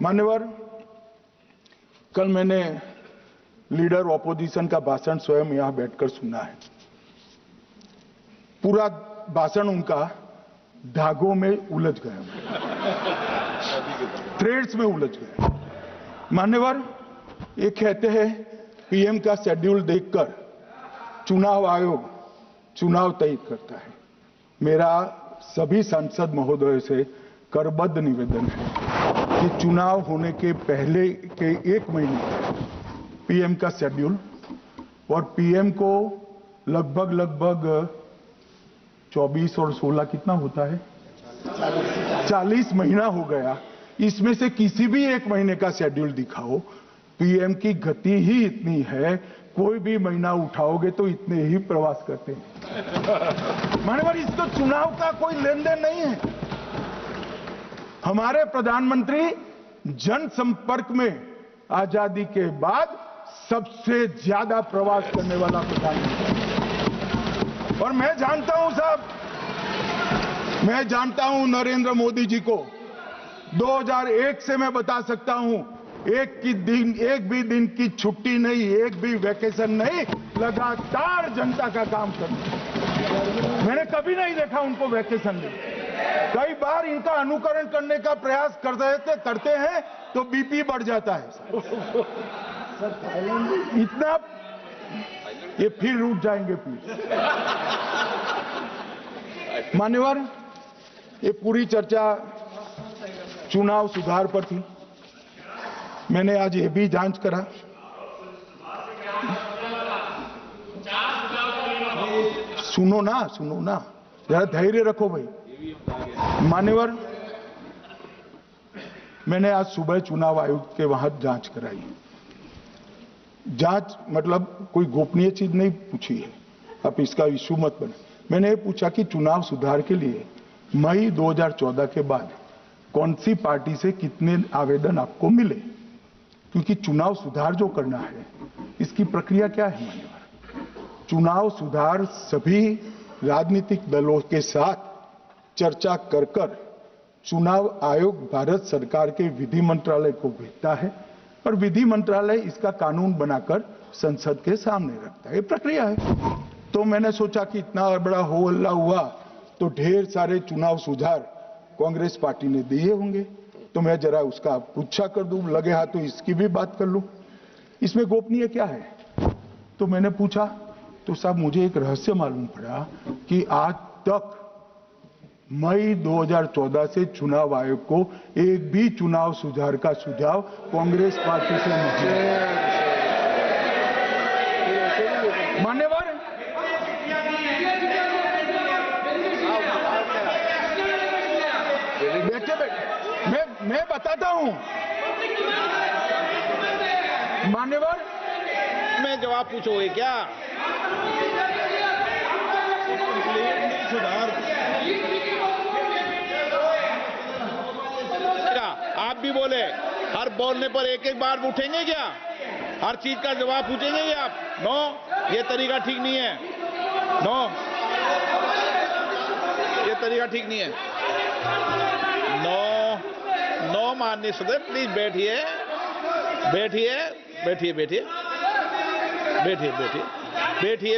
मान्यवर, कल मैंने लीडर ऑपोजिशन का भाषण स्वयं यहां बैठकर सुना है। पूरा भाषण उनका धागों में उलझ गया, थ्रेड्स में उलझ गया। मान्यवर, ये कहते हैं पीएम का शेड्यूल देखकर चुनाव आयोग चुनाव तय करता है। मेरा सभी सांसद महोदय से करबद्ध निवेदन है कि चुनाव होने के पहले के 1 महीने पीएम का शेड्यूल, और पीएम को लगभग 24 और 16 कितना होता है, 40 महीना हो गया। इसमें से किसी भी 1 महीने का शेड्यूल दिखाओ। पीएम की गति ही इतनी है, कोई भी महीना उठाओगे तो इतने ही प्रवास करते हैं। मानवर, इसको चुनाव का कोई लेन देन नहीं है। हमारे प्रधानमंत्री जनसंपर्क में आजादी के बाद सबसे ज्यादा प्रवास करने वाला प्रधानमंत्री, और मैं जानता हूं साहब, मैं जानता हूं नरेंद्र मोदी जी को 2001 से मैं बता सकता हूं, एक भी दिन की छुट्टी नहीं, एक भी वैकेशन नहीं, लगातार जनता का काम करना। मैंने कभी नहीं देखा उनको वैकेशन में। कई बार इनका अनुकरण करने का प्रयास करते हैं तो बीपी बढ़ जाता है। इतना ये फिर रुक जाएंगे प्लीज। मान्यवर, ये पूरी चर्चा चुनाव सुधार पर थी। मैंने आज ये भी जांच करा, सुनो ना, जरा धैर्य रखो भाई। मान्यवर, मैंने आज सुबह चुनाव आयुक्त के वहां जांच कराई। जांच मतलब कोई गोपनीय चीज नहीं पूछी है, आप इसका इशू मत बने। मैंने ये पूछा कि चुनाव सुधार के लिए मई 2014 के बाद कौन सी पार्टी से कितने आवेदन आपको मिले, क्योंकि चुनाव सुधार जो करना है इसकी प्रक्रिया क्या है। मान्यवर, चुनाव सुधार सभी राजनीतिक दलों के साथ चर्चा कर चुनाव आयोग भारत सरकार के विधि मंत्रालय को भेजता है, और विधि मंत्रालय इसका कानून बनाकर संसद के सामने रखता है। ये प्रक्रिया है। तो मैंने सोचा कि इतना बड़ा हो हल्ला हुआ तो ढेर सारे चुनाव सुधार कांग्रेस पार्टी ने दिए होंगे, तो मैं जरा उसका पूछा कर दूं, लगे हाथ तो इसकी भी बात कर लूं। इसमें गोपनीय क्या है? तो मैंने पूछा तो साहब मुझे एक रहस्य मालूम पड़ा कि आज तक मई 2014 से चुनाव आयोग को एक भी चुनाव सुधार का सुझाव कांग्रेस पार्टी से नहीं है। मान्यवर, मैं बताता हूं। मान्यवर, मैं जवाब पूछोगे क्या? सुधार आप भी बोले, हर बोलने पर एक एक बार उठेंगे क्या? हर चीज का जवाब पूछेंगे क्या आप? नो, ये तरीका ठीक नहीं है। नो, ये तरीका ठीक नहीं है। नो माननीय सदस्य, प्लीज बैठिए,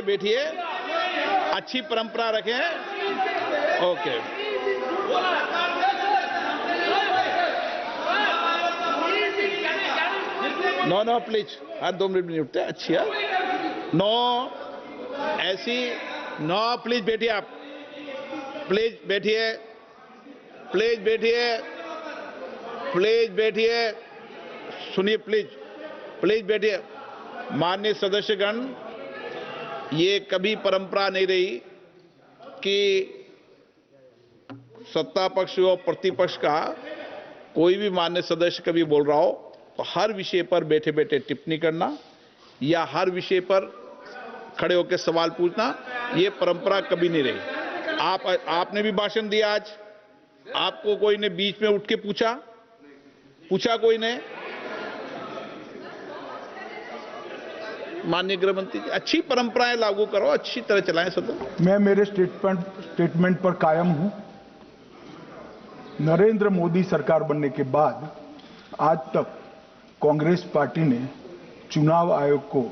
बैठिए। अच्छी परंपरा रखें। ओके। नो प्लीज, हर 2 मिनट नहीं उठते। अच्छी है। नो, ऐसी नो, प्लीज बैठिए आप, प्लीज बैठिए, सुनिए, प्लीज बैठिए। माननीय सदस्यगण, ये कभी परंपरा नहीं रही कि सत्ता पक्ष और प्रतिपक्ष का कोई भी माननीय सदस्य कभी बोल रहा हो तो हर विषय पर बैठे बैठे टिप्पणी करना या हर विषय पर खड़े होकर सवाल पूछना, ये परंपरा कभी नहीं रही। आपने भी भाषण दिया आज, आपको कोई ने बीच में उठ के पूछा कोई ने? माननीय गृह मंत्री जी, अच्छी परंपराएं लागू करो, अच्छी तरह चलाएं सदन। मैं मेरे स्टेटमेंट पर कायम हूं। नरेंद्र मोदी सरकार बनने के बाद आज तक कांग्रेस पार्टी ने चुनाव आयोग को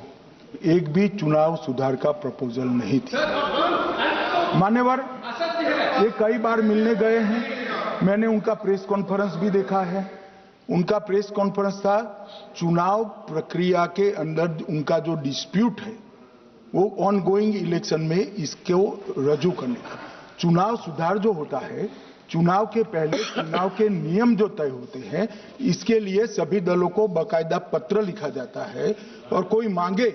एक भी चुनाव सुधार का प्रपोजल नहीं दिया। मान्यवर ये कई बार मिलने गए हैं, मैंने उनका प्रेस कॉन्फ्रेंस भी देखा है। उनका प्रेस कॉन्फ्रेंस था चुनाव प्रक्रिया के अंदर उनका जो डिस्प्यूट है वो ऑन गोइंग इलेक्शन में इसको रजू करने का। चुनाव सुधार जो होता है, चुनाव के पहले चुनाव के नियम जो तय होते हैं, इसके लिए सभी दलों को बाकायदा पत्र लिखा जाता है और कोई मांगे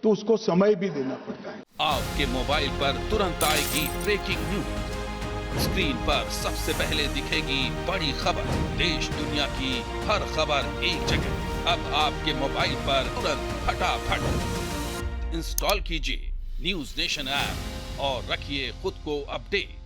तो उसको समय भी देना पड़ता है। आपके मोबाइल पर तुरंत आएगी ब्रेकिंग न्यूज, स्क्रीन पर सबसे पहले दिखेगी बड़ी खबर, देश दुनिया की हर खबर एक जगह। अब आपके मोबाइल पर तुरंत फटाफट इंस्टॉल कीजिए न्यूज नेशन ऐप और रखिए खुद को अपडेट।